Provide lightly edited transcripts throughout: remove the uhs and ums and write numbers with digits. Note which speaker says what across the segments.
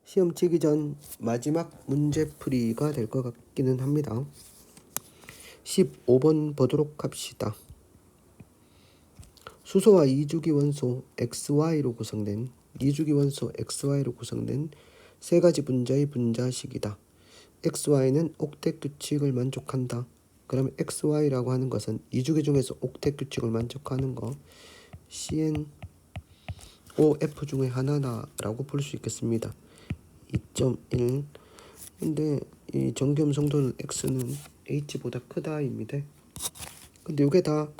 Speaker 1: 시험 치기 전 마지막 문제풀이가 될 것 같기는 합니다. 15번 보도록 합시다. 수소와 이주기 원소 XY로 구성된 세 가지 분자의 분자식이다. XY는 옥텟 규칙을 만족한다. 그러면 XY라고 하는 것은 이주기 중에서 옥텟 규칙을 만족하는 거 CnOF 중에 하나다라고 볼 수 있겠습니다. 2.1. 근데 이 정기음 성도는 X는 H보다 크다입니다. 근데 이게 다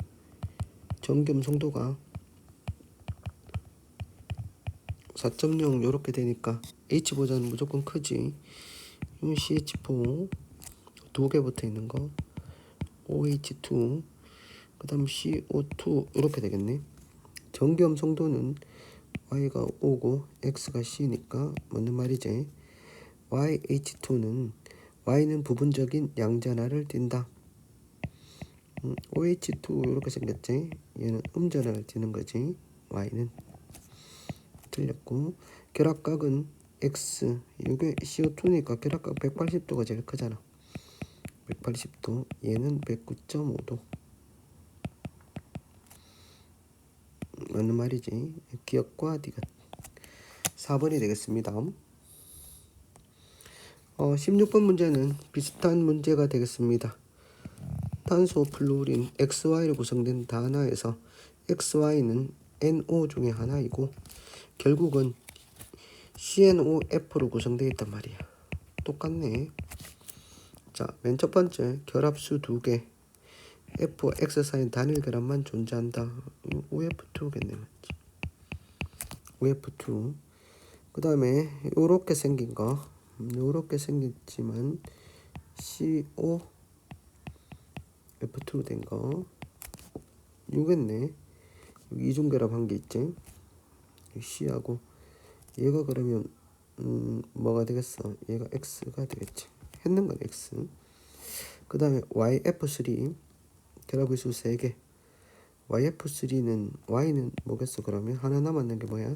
Speaker 1: 정기음 성도가 4.0 요렇게 되니까 H보다는 무조건 크지. CH4 두 개 붙어 있는 거 OH2 그 다음 CO2 이렇게 되겠네. 정기음 성도는 Y가 O고 X가 C니까 맞는 말이지. YH2는 Y는 부분적인 양전하를 띈다. OH2 이렇게 생겼지. 얘는 음전하를 띠는 거지. Y는 틀렸고, 결합각은 X, 이게 CO2니까 결합각 180도가 제일 크잖아. 180도, 얘는 109.5도. 맞는 말이지. 기억과 디귿. 4번이 되겠습니다. 16번 문제는 비슷한 문제가 되겠습니다. 탄소, 플루린, XY로 구성된 단하에서 XY는 NO 중에 하나이고 결국은 CNOF로 구성되어 있단 말이야. 똑같네. 자, 맨 첫 번째 결합수 2개 F, X 사이엔 단일 결합만 존재한다. OF2겠네. 맞지? OF2. 그 다음에 요렇게 생긴 거, 요렇게 생겼지만 CO F2로 된 거 요겠네. 이중결합 한 게 있지. C하고 얘가 그러면 뭐가 되겠어? 얘가 X가 되겠지. 했는 건 X. 그 다음에 YF3 결합의수 3개. YF3는 Y는 뭐겠어? 그러면 하나 남았는 게 뭐야?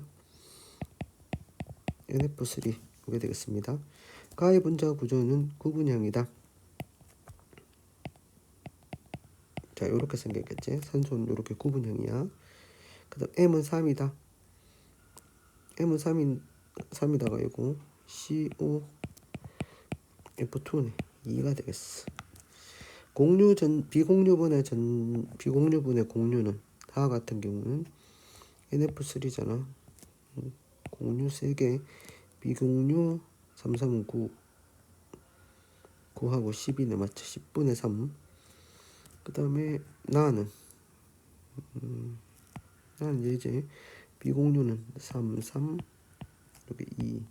Speaker 1: NF3 이게 되겠습니다. 가의 분자 구조는 구분형이다. 자, 요렇게 생겼겠지. 산소는 요렇게 구분형이야. 그 다음 M은 3이다. M은 3이다가 이거 COF2네. 2가 되겠어. 비공유분의 공유는 다와 같은 경우는 NF3잖아. 공유 3개, 비공유 3, 3, 9, 9하고 12네. 맞죠? 10분의 3. 그 다음에 나는 얘지. 비공유는 3, 3, 여기 2,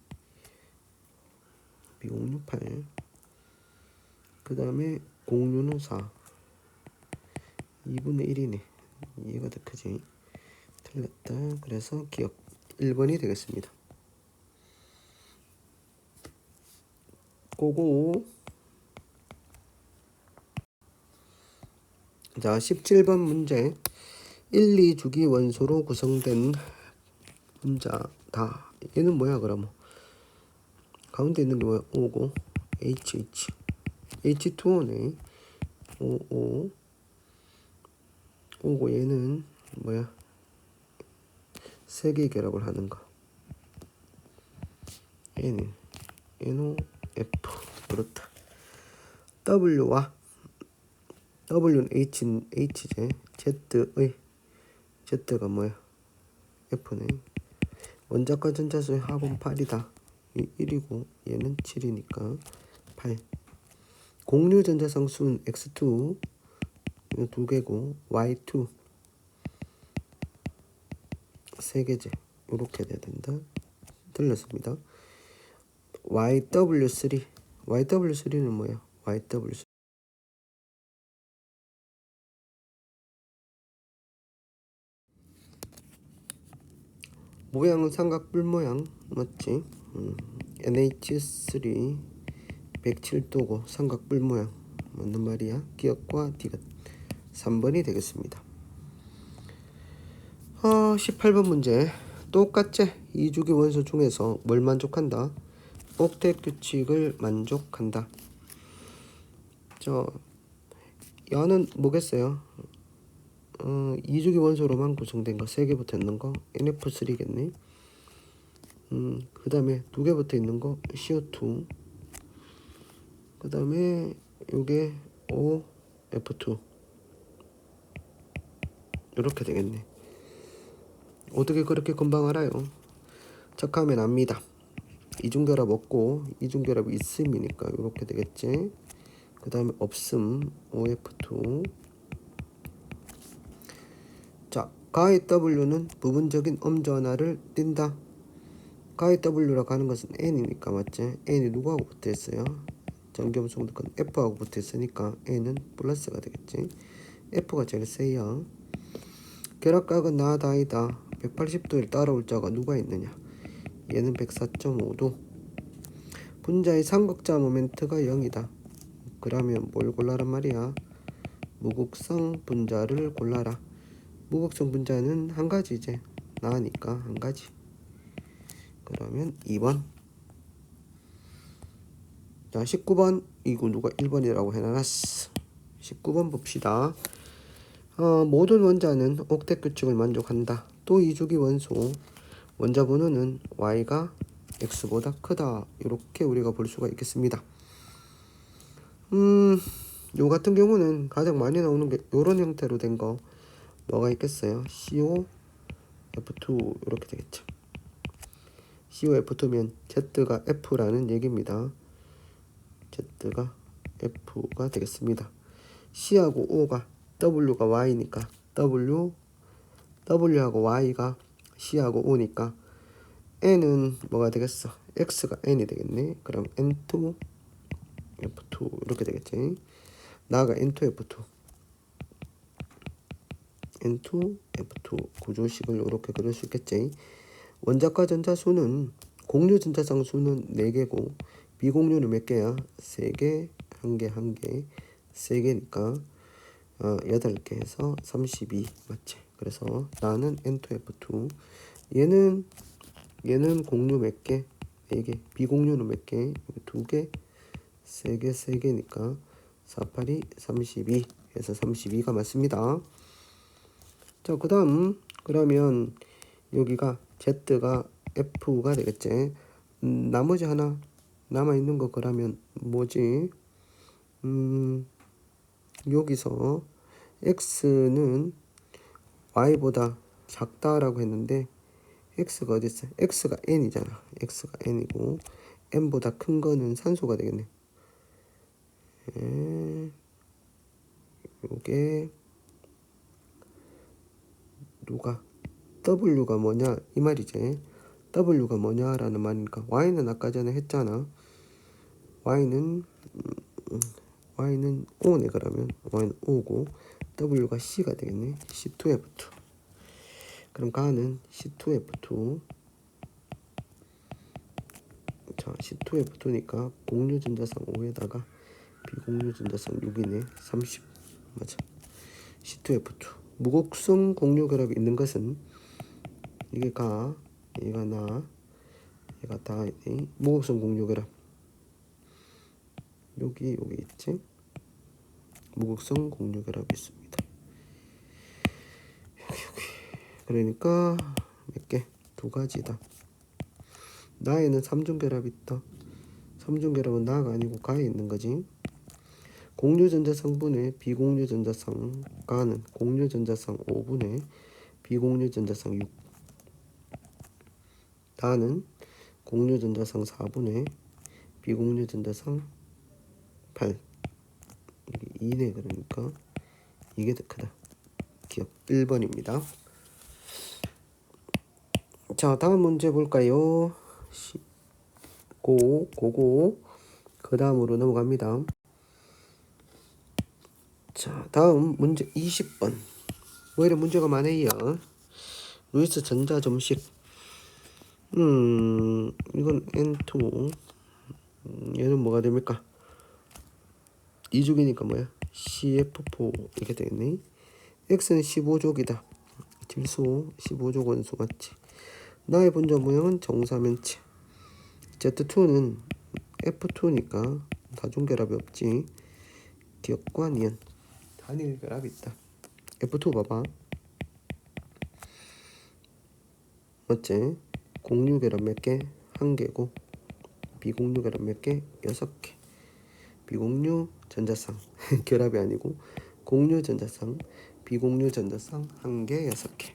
Speaker 1: 비공유 8. 그 다음에 공유는 4, 2분의 1이네. 얘가 더 크지. 틀렸다. 그래서 기억 1번이 되겠습니다. 고고. 자, 17번 문제. 1, 2주기 원소로 구성된 분자다. 얘는 뭐야 그러면? 가운데 있는 게 뭐야? O고 HH H2O네. O고 얘는 뭐야? 세 개 결합을 하는 거. 얘는 NOF. 그렇다. W와 W는 H제. Z의 Z가 뭐야? F네. 원자과 전차수의 합은 8이다. 1이고 얘는 7이니까 8. 공유 전자상수는 X2 이거 2개고 Y2 3개제. 이렇게 돼야 된다. 틀렸습니다. YW3는 뭐야? YW3 모양은 삼각뿔 모양 맞지? NH3 107도고 삼각뿔 모양 맞는 말이야. 기억과 디귿 3번이 되겠습니다. 18번 문제. 똑같지? 이주기 원소 중에서 뭘 만족한다? 옥텟 규칙을 만족한다. 얘는 뭐겠어요? 2주기 원소로만 구성된 거 3개 붙어 있는 거 NF3겠네. 그 다음에 2개 붙어 있는 거 CO2. 그 다음에 요게 OF2 이렇게 되겠네. 어떻게 그렇게 금방 알아요? 착하면 압니다. 이중결합 없고 이중결합이 있음이니까 이렇게 되겠지. 그 다음에 없음 OF2. 자, 가의 W는 부분적인 음전하를 띈다. 가의 W라고 하는 것은 N이니까 맞지? N이 누구하고 붙어있어요? 전기음수도 큰 F하고 붙어있으니까 N은 플러스가 되겠지. F가 제일 세요. 결합각은 나다이다. 180도를 따라올 자가 누가 있느냐? 얘는 104.5도. 분자의 삼각자 모멘트가 0이다. 그러면 뭘 골라란 말이야? 무극성 분자를 골라라. 무극성 분자는 한 가지지. 나니까 한 가지. 그러면 2번. 자, 19번. 이거 누가 1번이라고 해놨어. 19번 봅시다. 모든 원자는 옥텟 규칙을 만족한다. 또 2주기 원소. 원자 번호는 y가 x보다 크다. 이렇게 우리가 볼 수가 있겠습니다. 요 같은 경우는 가장 많이 나오는 게 요런 형태로 된 거 뭐가 있겠어요? COF2 이렇게 되겠죠. COF2면 Z가 F라는 얘기입니다. Z가 F가 되겠습니다. C하고 O가 W가 Y니까 W하고 Y가 C하고 O니까 N은 뭐가 되겠어? X가 N이 되겠네. 그럼 N2 F2 이렇게 되겠지. 나가 N2 F2 구조식을 이렇게 그릴 수 있겠지. 원자과 전자 수는 공유 전자상 수는 4개고 비공유는 몇 개야? 3개, 1개, 1개, 3개니까 8개 해서 32 맞지? 그래서 나는 N2F2. 얘는 공유 몇 개? 4개. 비공유는 몇 개? 2개, 3개, 3개니까 48이 32 해서 32가 맞습니다. 자, 그 다음 그러면 여기가 Z가 F가 되겠지. 나머지 하나 남아있는 거 그러면 뭐지? 여기서 X는 Y보다 작다라고 했는데 X가 어디 있어? X가 N이잖아. X가 N이고 N보다 큰 거는 산소가 되겠네. 요게 누가 W가 뭐냐 이 말이지. W가 뭐냐라는 말이니까 Y는 아까 전에 했잖아. Y는 O네. 그러면 Y는 O고 W가 C가 되겠네. C2F2. 그럼 가는 C2F2. 자, C2F2니까 공유 전자상 5에다가 비공유 전자상 6이네. 30 맞아. C2F2. 무극성 공유 결합이 있는 것은 이게 가, 얘가 나, 얘가 다 무극성 공유 결합. 여기 있지. 무극성 공유 결합이 있습니다. 여기. 그러니까 몇 개? 2가지다. 나에는 3중 결합이 있다. 3중 결합은 나가 아니고 가에 있는 거지. 공유 전자상분의 비공유 전자상 가는 공유 전자상 5분의 비공유 전자상 6. 나는 공유 전자상 4분의 비공유 전자상 8. 이게 2네. 그러니까 이게 더 크다. 기억 1번입니다. 자, 다음 문제 볼까요? 고고 그 다음으로 넘어갑니다. 자, 다음 문제 20번. 뭐 이런 문제가 많아요. 루이스 전자점식. 이건 N2. 얘는 뭐가 됩니까? 2족이니까 뭐야? CF4 이렇게 되겠네. X는 15족이다. 질소 15족 원소 맞지? 나의 분자 모양은 정사면체. Z2는 F2니까 다중결합이 없지. 디귿과 니은 단일 결합이 있다. F2 봐봐. 맞지? 공유 결합 몇 개? 1개고 비공유 결합 몇 개? 6개. 비공유 전자쌍 결합이 아니고 공유 전자쌍, 비공유 전자쌍 1개, 6개.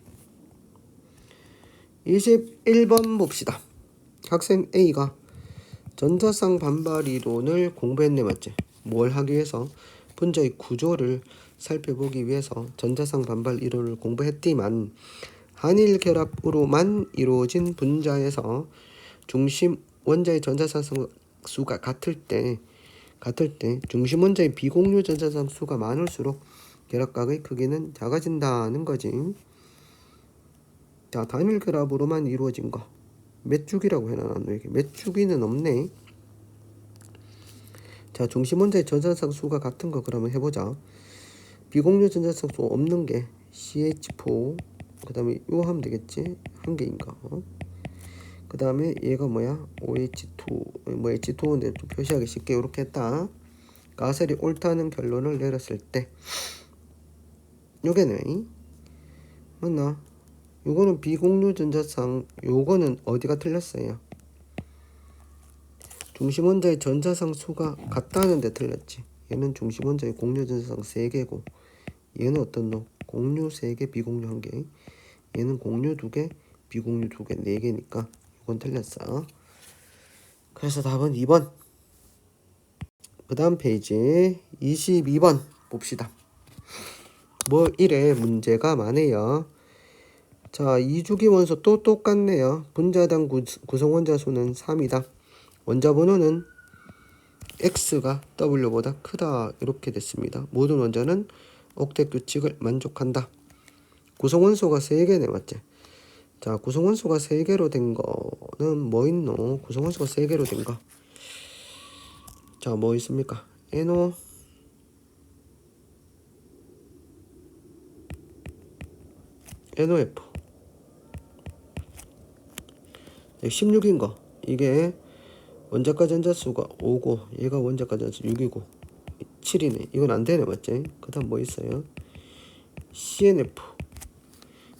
Speaker 1: 21번 봅시다. 학생 A가 전자쌍 반발 이론을 공부했네. 맞지? 뭘 하기 위해서? 분자의 구조를 살펴보기 위해서 전자쌍 반발 이론을 공부했지만 한일 결합으로만 이루어진 분자에서 중심 원자의 전자쌍 수가 같을 때 중심 원자의 비공유 전자쌍 수가 많을수록 결합각의 크기는 작아진다는 거지. 자, 단일 결합으로만 이루어진 거 몇 주기라고 해놔. 여기 몇 주기는 없네. 자, 중심 원자의 전자쌍 수가 같은 거 그러면 해보자. 비공유 전자쌍 수 없는 게 CH4, 그 다음에 이거 하면 되겠지. 1개인가. 그 다음에 얘가 뭐야? OH2, 뭐 H2인데 좀 표시하기 쉽게 이렇게 했다. 가설이 옳다는 결론을 내렸을 때 요게네. 맞나? 요거는 비공유 전자쌍, 요거는 어디가 틀렸어요? 중심 원자의 전자쌍 수가 같다는 데 틀렸지. 얘는 중심 원자의 공유 전자쌍 3개고 얘는 어떤 놈? 공유 3개, 비공유 1개. 얘는 공유 2개, 비공유 2개, 4개니까 이건 틀렸어. 그래서 답은 2번. 그 다음 페이지 22번 봅시다. 뭐 이래 문제가 많아요. 자, 2주기 원소 또 똑같네요. 분자당 구성 원자 수는 3이다. 원자 번호는 X가 W보다 크다. 이렇게 됐습니다. 모든 원자는 옥텟 규칙을 만족한다. 구성 원소가 3개네. 맞지? 자, 구성 원소가 3개로 된 거는 뭐 있노? 구성 원소가 3개로 된 거. 자, 뭐 있습니까? NO, NOF. 16인 거. 이게 원자과 전자수가 5고 얘가 원자과 전자수 6이고 7이네. 이건 안 되네. 맞지? 그 다음 뭐 있어요? CNF.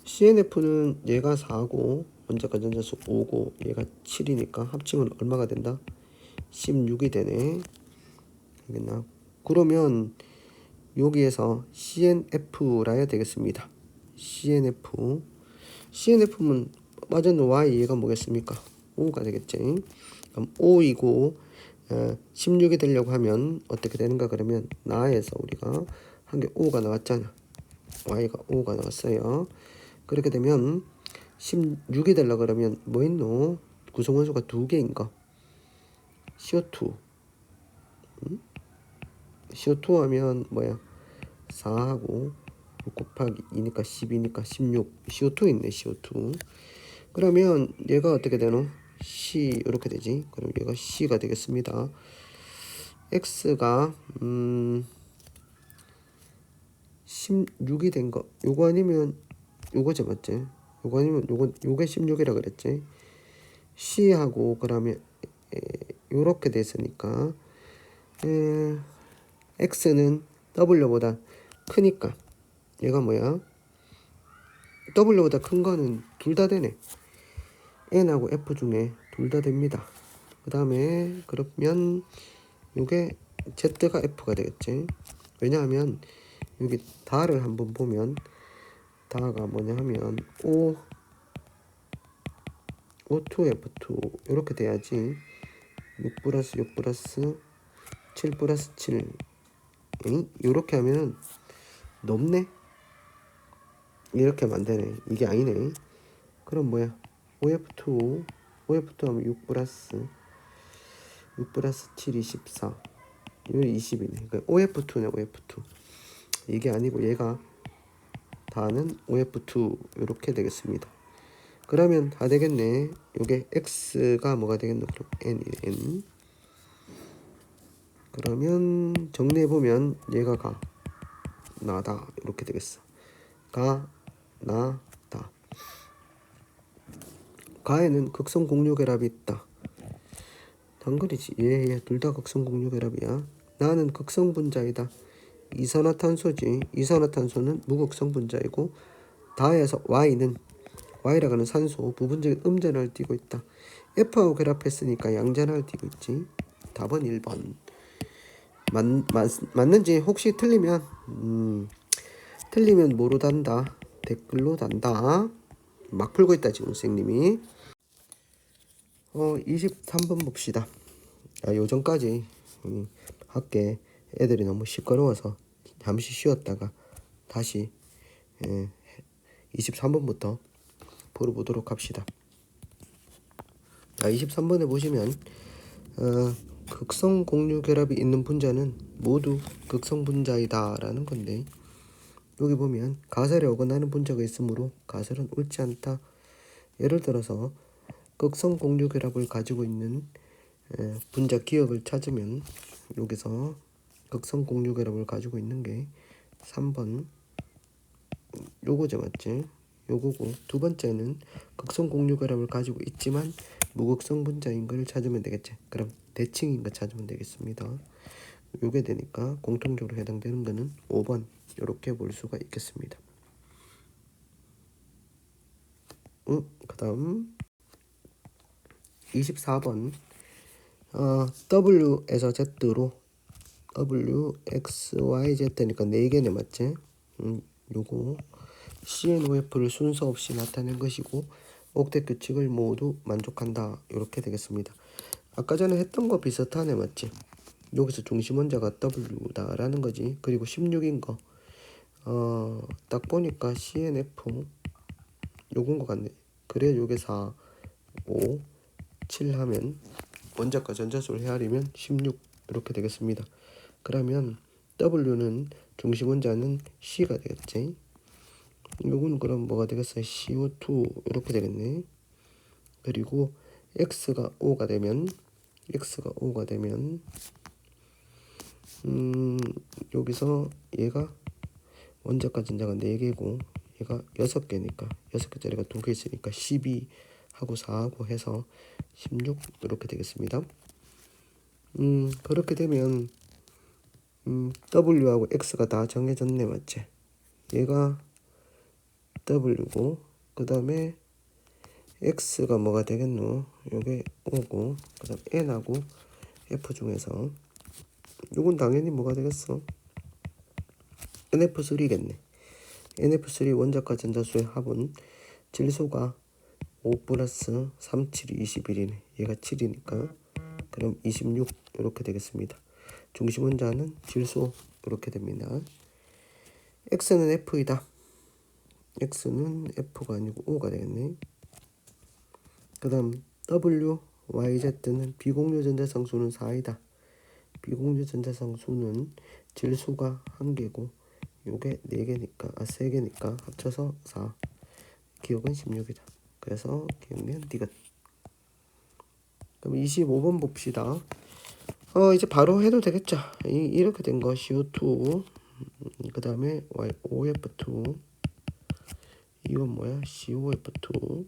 Speaker 1: CNF는 얘가 4고 원자과 전자수 5고 얘가 7이니까 합치면 얼마가 된다? 16이 되네. 알겠나? 그러면 여기에서 CNF라 해야 되겠습니다. CNF면 맞은 Y 얘가 뭐겠습니까? 5가 되겠지. 그럼 5이고 16이 되려고 하면 어떻게 되는가? 그러면 나에서 우리가 한 개 5가 나왔잖아. Y가 5가 나왔어요. 그렇게 되면 16이 되려고 그러면 뭐 있노? 구성원소가 2개인 거. CO2. CO2 하면 뭐야? 4하고 6 곱하기 2니까 10이니까 16. CO2 있네. CO2. 그러면 얘가 어떻게 되노? C 이렇게 되지. 그럼 얘가 C가 되겠습니다. X가 16이 된 거. 요거 아니면 요거지. 맞지? 요거 아니면 요게 16이라 그랬지. C하고 그러면 요렇게 됐으니까 X는 W보다 크니까 얘가 뭐야? W보다 큰 거는 둘 다 되네. N하고 F 중에 둘 다 됩니다. 그 다음에 그러면 요게 Z가 F가 되겠지. 왜냐하면 여기 다를 한번 보면 다가 뭐냐 하면 O2F2 이렇게 돼야지. 6 플러스 6 플러스 7 플러스 7 이렇게 하면 높네. 이렇게 하면 안 되네. 이게 아니네. 그럼 뭐야? OF2 하면 6 플러스 7이 14. 이거 20이네. 그러니까 OF2네. OF2. 이게 아니고 얘가 다는 OF2 이렇게 되겠습니다. 그러면 다 되겠네. 요게 X가 뭐가 되겠노? 그럼 N. 그러면 정리해보면 얘가 가, 나다. 이렇게 되겠어. 가, 나, 다. 가에는 극성 공유 결합이 있다. 단거리지. 예, 둘 다 극성 공유결합이야. 나는 극성 분자이다. 이산화탄소지. 이산화탄소는 무극성 분자이고 다에서 Y라고 하는 산소 부분적인 음전을 띠고 있다. F하고 결합했으니까 양전을 띠고 있지. 답은 1번. 맞는지 혹시 틀리면 뭐로 단다. 댓글로 단다. 막 풀고 있다 지금 선생님이. 23번 봅시다. 요전까지 학교에 애들이 너무 시끄러워서 잠시 쉬었다가 다시 23번부터 풀어보도록 합시다. 23번에 보시면 극성 공유 결합이 있는 분자는 모두 극성 분자이다 라는 건데, 여기 보면 가설에 어긋나는 분자가 있으므로 가설은 옳지 않다. 예를 들어서 극성 공유 결합을 가지고 있는 분자 기억을 찾으면 여기서 극성 공유 결합을 가지고 있는 게 3번 요거죠, 맞지? 요거고, 두 번째는 극성 공유 결합을 가지고 있지만 무극성 분자인 걸 찾으면 되겠지. 그럼 대칭인 거 찾으면 되겠습니다. 요게 되니까 공통적으로 해당되는 거는 5번 이렇게 볼 수가 있겠습니다. 그 다음 24번 W에서 Z로 W, X, Y, Z니까 4개네, 맞지? 요거 CNOF를 순서 없이 나타낸 것이고 옥텟 규칙을 모두 만족한다. 이렇게 되겠습니다. 아까 전에 했던 거 비슷하네, 맞지? 여기서 중심 원자가 W다 라는 거지. 그리고 16인 거 딱 보니까 CNF 요건 거 같네. 그래 요게 4, 5, 7 하면 원자과 전자수를 헤아리면 16 이렇게 되겠습니다. 그러면 W는 중심 원자는 C가 되겠지. 요건 그럼 뭐가 되겠어요? CO2 이렇게 되겠네. 그리고 X가 5가 되면 여기서 얘가 원자과 전자가 4개고 얘가 6개니까 6개짜리가 2개 있으니까 12하고 4하고 해서 16 이렇게 되겠습니다. 그렇게 되면 W하고 X가 다 정해졌네, 맞지? 얘가 W고 그 다음에 X가 뭐가 되겠노? 요게 5고 그 다음 N하고 F 중에서 요건 당연히 뭐가 되겠어? NF3겠네. NF3 원자과 전자수의 합은 질소가 5 플러스 3, 7이 21이네. 얘가 7이니까 그럼 26 이렇게 되겠습니다. 중심 원자는 질소 이렇게 됩니다. X는 F이다. X는 F가 아니고 O가 되겠네. 그 다음 W, Y, Z는 비공유 전자상 수는 4이다. 비공유 전자상 수는 질소가 1개고 요게 4개니까 3개니까 합쳐서 4. 기억은 16이다. 그래서 기억면 디귿. 그럼 25번 봅시다. 이제 바로 해도 되겠죠. 이렇게 된 거 CO2 그 다음에 OF2 이건 뭐야? COF2.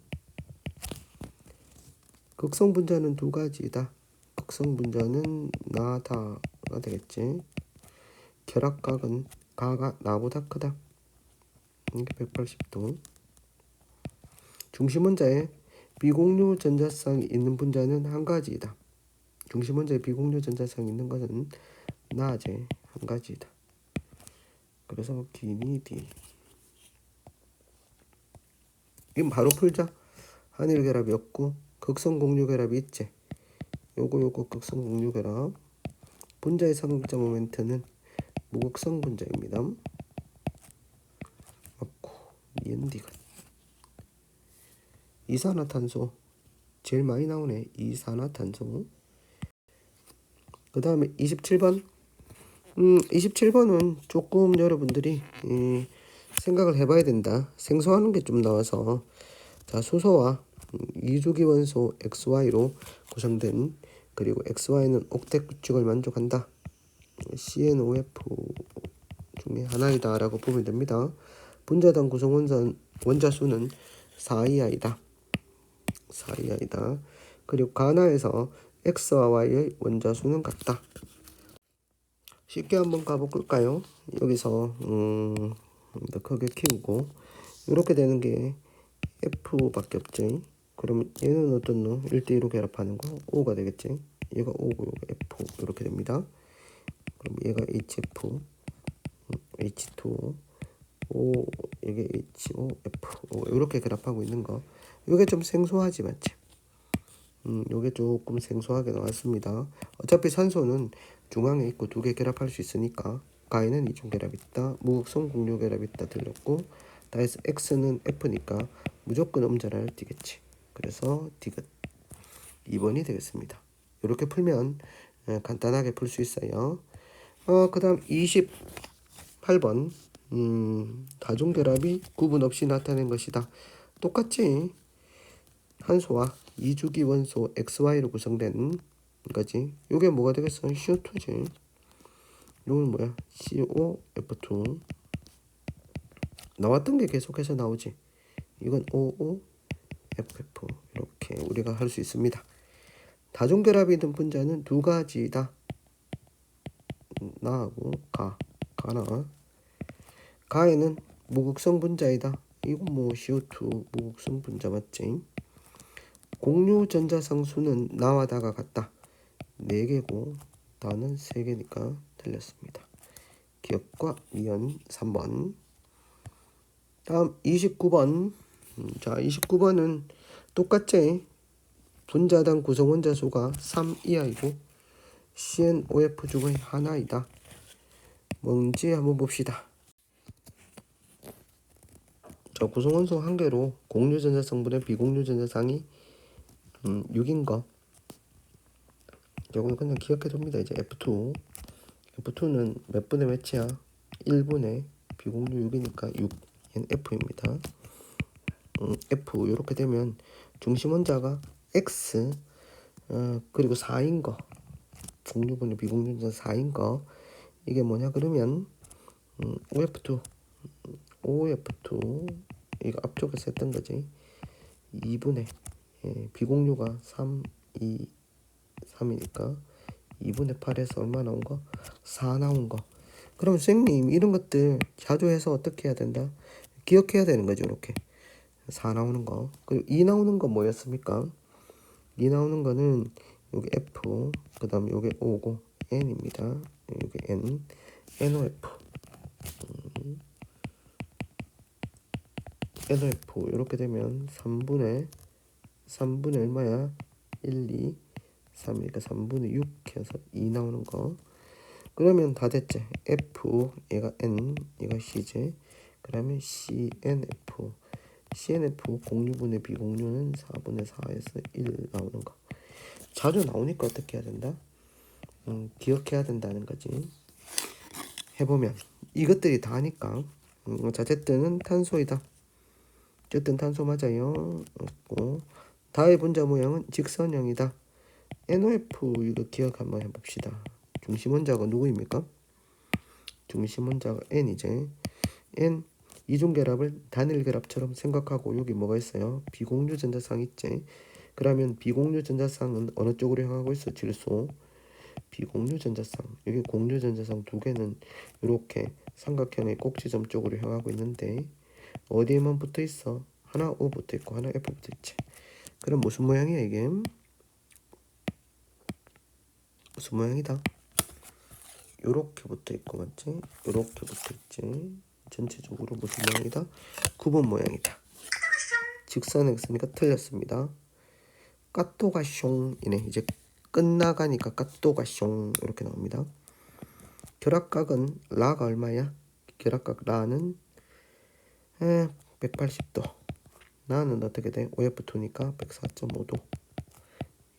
Speaker 1: 극성 분자는 두 가지다. 극성 분자는 나다가 되겠지. 결합각은 가가 나보다 크다. 이게 180도. 중심 원자에 비공유 전자쌍이 있는 분자는 한 가지이다. 중심 원자에 비공유 전자쌍이 있는 것은 나제 한 가지이다. 그래서 기니 D. 이건 바로 풀자. 한일 결합이었고 극성 공유 결합이 있지. 요거 극성 공유 결합. 분자의 삼각자 모멘트는 무극성 분자입니다. 맞고 니은디가. 이산화탄소 제일 많이 나오네. 이산화탄소. 그 다음에 27번. 27번은 조금 여러분들이 생각을 해봐야 된다. 생소하는 게 좀 나와서, 자, 수소와 이주기 원소 XY로 구성된, 그리고 XY는 옥텟 규칙을 만족한다. CNOF 중에 하나이다 라고 보면 됩니다. 분자당 구성 원자 수는 4이하이다. 그리고 가나에서 x와 y의 원자수는 같다. 쉽게 한번 가볼까요? 여기서 더 크게 키우고 이렇게 되는 게 f밖에 없지. 그러면 얘는 어떤 놈? 1대1로 결합하는 거 5가 되겠지. 얘가 5고 얘가 f 이렇게 됩니다. 그럼 얘가 hf, h2, O, 이게 HO, F 이렇게 결합하고 있는 거. 이게 좀 생소하지 맞지? 요게 조금 생소하게 나왔습니다. 어차피 산소는 중앙에 있고 두 개 결합할 수 있으니까 가에는 이중 결합 있다, 무극성 공유 결합 있다 들렸고, 다해서 X는 F니까 무조건 음절을 띄겠지. 그래서 디귿 2번이 되겠습니다. 이렇게 풀면 간단하게 풀 수 있어요. 그 다음 28번 다중결합이 구분 없이 나타낸 것이다. 똑같지. 한소와 이주기 원소 XY로 구성된 거지. 요게 뭐가 되겠어? CO2지. 요건 뭐야? COF2. 나왔던 게 계속해서 나오지. 이건 OOFF. 이렇게 우리가 할 수 있습니다. 다중결합이 된 분자는 두 가지다. 나하고 가나. 가에는 무극성 분자이다. 이건 뭐 CO2 무극성 분자 맞지? 공유 전자상수는 나와 다가 같다. 4개고 다는 3개니까 틀렸습니다. 기억과 미연 3번. 다음 29번. 자, 29번은 똑같지? 분자당 구성 원자 수가 3 이하이고 CnOF 중의 하나이다. 뭔지 한번 봅시다. 자, 구성 원소 한 개로 공유 전자 성분의 비공유 전자상이 6인 거. 이건 그냥 기억해 둡니다. 이제 F2. F2는 몇 분의 몇이야? 1분의 비공유 6이니까 6. 얘는 F입니다. F 이렇게 되면 중심 원자가 X 그리고 4인 거. 공유분의 비공유 전자 4인 거. 이게 뭐냐 그러면 OF2 이거 앞쪽에서 했던 거지. 2분의 비공유가 3, 2, 3이니까 2분의 8에서 얼마 나온 거? 4 나온 거. 그럼 선생님 이런 것들 자주 해서 어떻게 해야 된다? 기억해야 되는 거죠. 이렇게 4 나오는 거. 그리고 2 나오는 거 뭐였습니까? 2 나오는 거는 여기 F 그 다음에 여기 O고 N입니다. 여기 N NOF NOF 이렇게 되면 3분의 얼마야? 1, 2, 3이니까 3분의 6 해서 2 나오는 거. 그러면 다 됐지. F 얘가 N 얘가 C지. 그러면 CNF 공유분의 비공유는 4분의 4에서 1 나오는 거. 자주 나오니까 어떻게 해야 된다? 기억해야 된다는 거지. 해보면 이것들이 다니까. 자, 어쨌든 탄소이다. 어쨌든 탄소 맞아요. 다의 분자 모양은 직선형이다. NOF 이거 기억 한번 해봅시다. 중심 원자가 누구입니까? 중심 원자가 N이지. N 이중 결합을 단일 결합처럼 생각하고 여기 뭐가 있어요? 비공유 전자상 있지. 그러면 비공유 전자상은 어느 쪽으로 향하고 있어? 질소. 비공유 전자상. 여기 공유 전자상 두 개는 이렇게 삼각형의 꼭지점 쪽으로 향하고 있는데 어디에만 붙어 있어? 하나 O 붙어 있고 하나 F 붙어 있지. 그럼 무슨 모양이야 이게? 무슨 모양이다? 요렇게 붙어 있고 맞지? 요렇게 붙어 있지. 전체적으로 무슨 모양이다? 구분 모양이다. 직선에 있으니까 틀렸습니다. 까또가숑이네. 이제 끝나가니까 까또가숑 이렇게 나옵니다. 결합각은 라가 얼마야? 결합각 라는 180도. 나는 어떻게 돼? OF2니까 104.5도.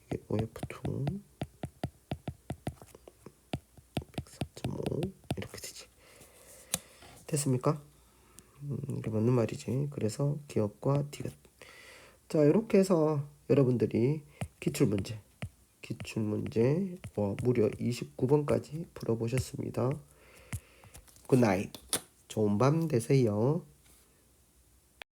Speaker 1: 이게 OF2 104.5 이렇게 되지. 됐습니까? 이게 맞는 말이지. 그래서 기억과 디귿. 자, 이렇게 해서 여러분들이 기출문제 무려 29번까지 풀어보셨습니다. 굿나잇. 좋은 밤 되세요.